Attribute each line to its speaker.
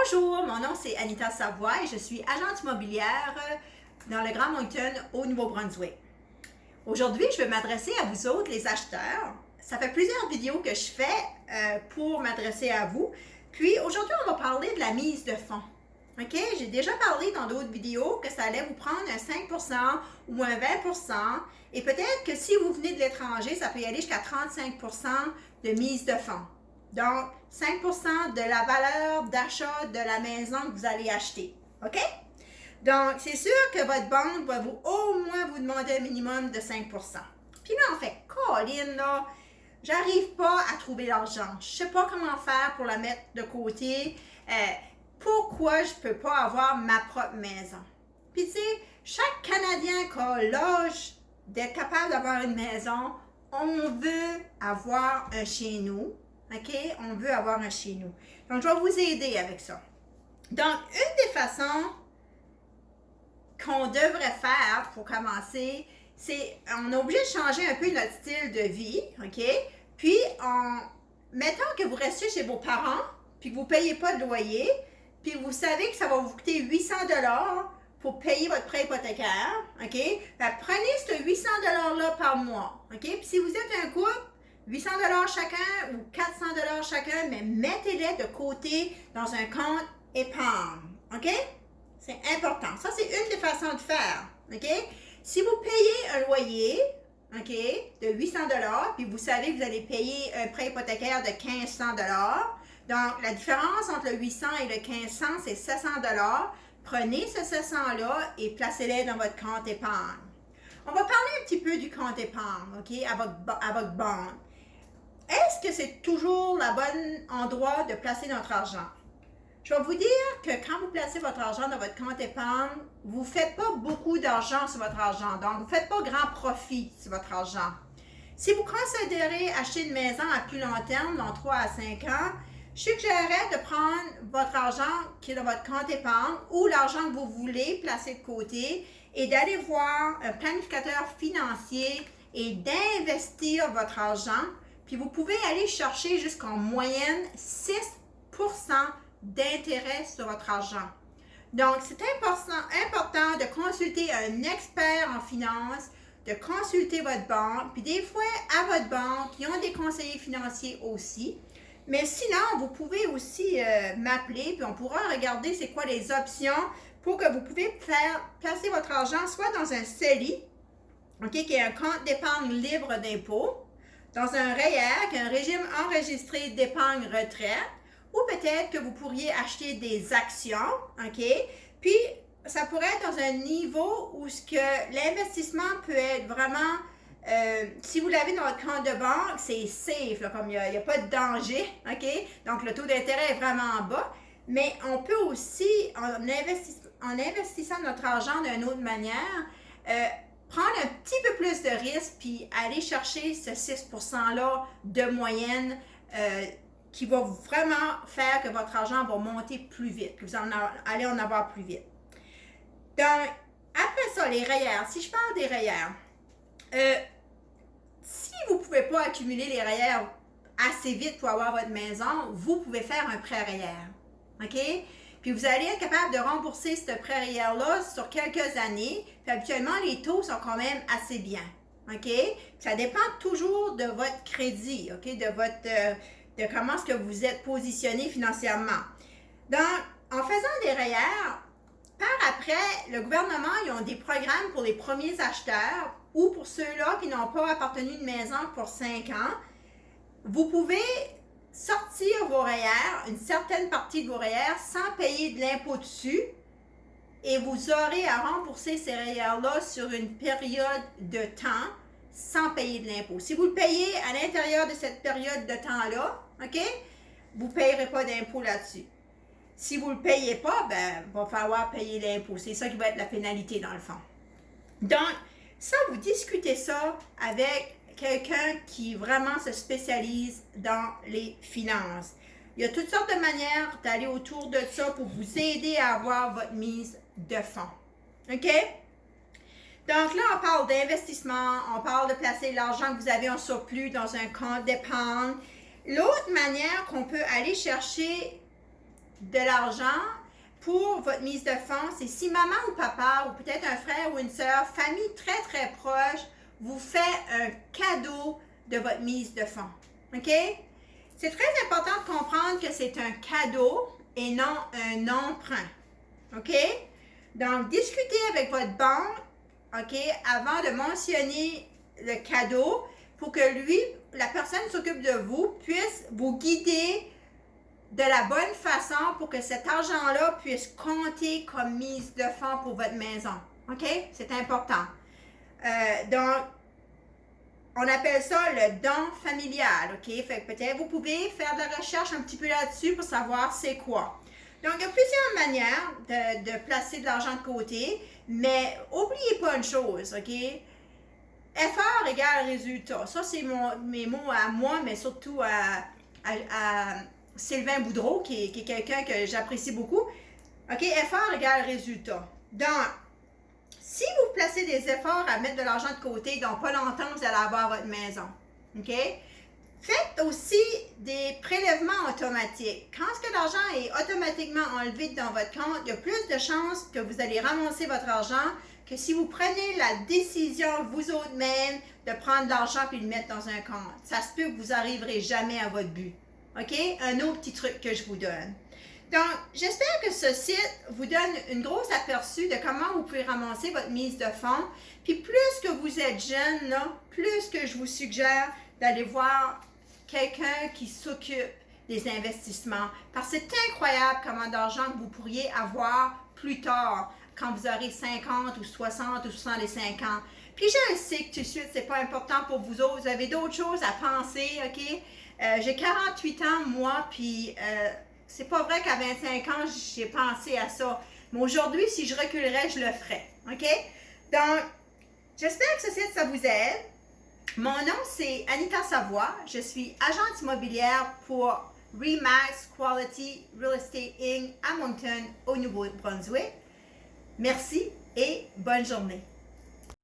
Speaker 1: Bonjour, mon nom c'est Anita Savoie et je suis agente immobilière dans le Grand Moncton au Nouveau-Brunswick. Aujourd'hui, je vais m'adresser à vous autres, les acheteurs. Ça fait plusieurs vidéos que je fais pour m'adresser à vous. Puis aujourd'hui, on va parler de la mise de fonds. OK? J'ai déjà parlé dans d'autres vidéos que ça allait vous prendre un 5% ou un 20%. Et peut-être que si vous venez de l'étranger, ça peut y aller jusqu'à 35% de mise de fonds. Donc, 5% de la valeur d'achat de la maison que vous allez acheter. OK? Donc, c'est sûr que votre banque va au moins vous demander un minimum de 5%. Puis là, en fait, Colin, là, j'arrive pas à trouver l'argent. Je sais pas comment faire pour la mettre de côté. Pourquoi je peux pas avoir ma propre maison? Puis tu sais, chaque Canadien qui a l'âge d'être capable d'avoir une maison, on veut avoir un chez nous. OK? On veut avoir un chez nous. Donc, je vais vous aider avec ça. Donc, une des façons qu'on devrait faire pour commencer, c'est, on est obligé de changer un peu notre style de vie, OK? Puis, mettons que vous restiez chez vos parents, puis que vous ne payez pas de loyer, puis vous savez que ça va vous coûter 800 $ pour payer votre prêt hypothécaire, OK? Fait, prenez ce 800 $-là par mois, OK? Puis si vous êtes un couple, 800 $ chacun ou 400 $ chacun, mais mettez-les de côté dans un compte épargne, OK? C'est important. Ça, c'est une des façons de faire, OK? Si vous payez un loyer, OK, de 800 $, puis vous savez que vous allez payer un prêt hypothécaire de 1500 $, donc la différence entre le 800 et le 1500, c'est 700 $. Prenez ce 700-là et placez-les dans votre compte épargne. On va parler un petit peu du compte épargne, OK, à votre banque. Est-ce que c'est toujours le bon endroit de placer notre argent? Je vais vous dire que quand vous placez votre argent dans votre compte épargne, vous ne faites pas beaucoup d'argent sur votre argent. Donc, vous ne faites pas grand profit sur votre argent. Si vous considérez acheter une maison à plus long terme, dans 3 à 5 ans, je suggérerais de prendre votre argent qui est dans votre compte épargne ou l'argent que vous voulez placer de côté et d'aller voir un planificateur financier et d'investir votre argent. Puis vous pouvez aller chercher jusqu'en moyenne 6% d'intérêt sur votre argent. Donc, c'est important de consulter un expert en finance, de consulter votre banque, puis des fois à votre banque, ils ont des conseillers financiers aussi. Mais sinon, vous pouvez aussi m'appeler, puis on pourra regarder c'est quoi les options pour que vous pouvez placer votre argent soit dans un CELI, OK, qui est un compte d'épargne libre d'impôt, dans un REER, qui est un régime enregistré d'épargne retraite, ou peut-être que vous pourriez acheter des actions, OK? Puis, ça pourrait être dans un niveau où l'investissement peut être vraiment, si vous l'avez dans votre compte de banque, c'est safe, là, comme il n'y a pas de danger, OK? Donc, le taux d'intérêt est vraiment bas. Mais on peut aussi, en investissant notre argent d'une autre manière, prendre un petit peu plus de risque puis aller chercher ce 6%-là de moyenne qui va vraiment faire que votre argent va monter plus vite, que vous allez en avoir plus vite. Donc, après ça, les REER. Si je parle des REER, si vous ne pouvez pas accumuler les REER assez vite pour avoir votre maison, vous pouvez faire un prêt REER. OK? Puis vous allez être capable de rembourser ce prêt REER-là sur quelques années. Puis habituellement, les taux sont quand même assez bien. OK? Ça dépend toujours de votre crédit, OK? De comment est-ce que vous êtes positionné financièrement. Donc, en faisant des REER, par après, le gouvernement, ils ont des programmes pour les premiers acheteurs ou pour ceux-là qui n'ont pas appartenu une maison pour 5 ans. Vous pouvez sortir vos REER, une certaine partie de vos REER, sans payer de l'impôt dessus. Et vous aurez à rembourser ces REER-là sur une période de temps sans payer de l'impôt. Si vous le payez à l'intérieur de cette période de temps-là, OK, vous ne payerez pas d'impôt là-dessus. Si vous ne le payez pas, ben, il va falloir payer l'impôt. C'est ça qui va être la pénalité dans le fond. Donc, ça, vous discutez ça avec quelqu'un qui vraiment se spécialise dans les finances. Il y a toutes sortes de manières d'aller autour de ça pour vous aider à avoir votre mise de fonds. OK? Donc là, on parle d'investissement, on parle de placer l'argent que vous avez en surplus dans un compte d'épargne. L'autre manière qu'on peut aller chercher de l'argent pour votre mise de fonds, c'est si maman ou papa, ou peut-être un frère ou une sœur, famille très très proche, vous fait un cadeau de votre mise de fonds. OK? C'est très important de comprendre que c'est un cadeau et non un emprunt. OK? Donc, discutez avec votre banque, OK, avant de mentionner le cadeau pour que lui, la personne qui s'occupe de vous, puisse vous guider de la bonne façon pour que cet argent-là puisse compter comme mise de fonds pour votre maison. OK? C'est important. Donc, on appelle ça le don familial. OK? Fait que peut-être vous pouvez faire de la recherche un petit peu là-dessus pour savoir c'est quoi. Donc, il y a plusieurs manières de placer de l'argent de côté, mais n'oubliez pas une chose, OK? Effort égale résultat. Ça, c'est mes mots à moi, mais surtout à Sylvain Boudreau, qui est quelqu'un que j'apprécie beaucoup. OK, effort égale résultat. Donc, si vous placez des efforts à mettre de l'argent de côté, donc pas longtemps, vous allez avoir votre maison. OK? Faites aussi des prélèvements automatiques. Quand ce que l'argent est automatiquement enlevé dans votre compte, il y a plus de chances que vous allez ramasser votre argent que si vous prenez la décision vous autres même de prendre l'argent et le mettre dans un compte. Ça se peut que vous n'arriverez jamais à votre but. OK? Un autre petit truc que je vous donne. Donc, j'espère que ce site vous donne une grosse aperçu de comment vous pouvez ramasser votre mise de fonds. Puis plus que vous êtes jeune, là, plus que je vous suggère d'aller voir quelqu'un qui s'occupe des investissements. Parce que c'est incroyable comment d'argent que vous pourriez avoir plus tard, quand vous aurez 50 ou 60 ou 65 ans. Puis je sais que tout de suite, c'est pas important pour vous autres. Vous avez d'autres choses à penser, OK? J'ai 48 ans, moi, puis c'est pas vrai qu'à 25 ans, j'ai pensé à ça. Mais aujourd'hui, si je reculerais, je le ferais, OK? Donc, j'espère que ça vous aide. Mon nom, c'est Anita Savoie. Je suis agente immobilière pour Remax Quality Real Estate Inc. à Moncton, au Nouveau-Brunswick. Merci et bonne journée.